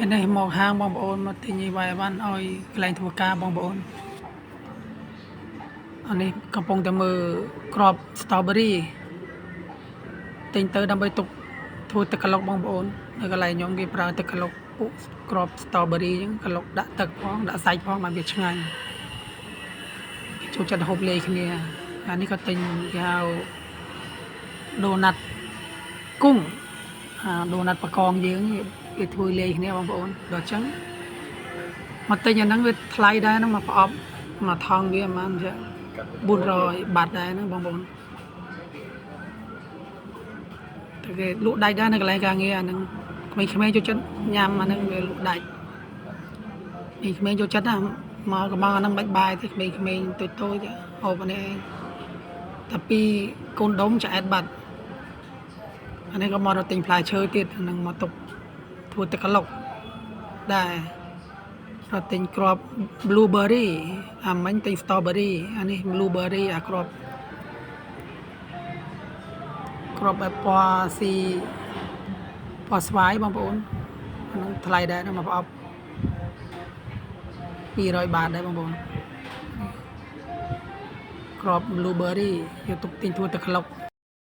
នេះមកហាងបងប្អូនមកទិញវាយអីវ៉ាន់ឲ្យកន្លែងធ្វើការបងប្អូនអានេះកំពុងតែមើលក្រប strawberry ទិញទៅដើម្បីទុកធ្វើទឹកក្លុកបងប្អូននៅកន្លែងខ្ញុំគេប្រើទឹកក្លុកពួកក្រប strawberry អញ្ចឹងក្លុកដាក់ទឹកផងដាក់សាច់ផងបានវាឆ្ងាញ់ចូលចិត្តហូបលាយគ្នាអានេះក៏ទិញគេហៅដូណាត់គង់ដូណាត់បកងយើងគេធ្វើលាយគ្នាបងប្អូនដល់អញ្ចឹងមកទិញអាហ្នឹងវាថ្លៃដែរហ្នឹងមកប្រអប់មកថងវាប្រហែលជា400 បាតដែរហ្នឹងបងប្អូនតែគេលក់ដាច់ដែរនៅកន្លែងការងារអាហ្នឹងក្មេងៗចូលចិត្តញ៉ាំអាហ្នឹងវាលក់ដាច់ក្មេងៗចូលចិត្តណាមកកំងអាហ្នឹងបាច់បាយទេក្មេងៗតូចៗហូបអានេះឯងតែពីកូនដុំឆ្អែតបាត់អានេះក៏មករត់ទិញផ្លែឈើទៀតអាហ្នឹងមកទុកធ្វើទឹកក្លុកដែររត់ទិញក្រប blueberry អាមិញទិញ strawberry អានេះ blueberry អាក្របបែបពណ៌ស៊ីពណ៌ស្វាយបងប្អូនអាហ្នឹងថ្លៃដែរហ្នឹងមកប្រអប់200 បាតដែរបងប្អូនក្រប blueberry យកទុកទិញធ្វើទឹកក្លុក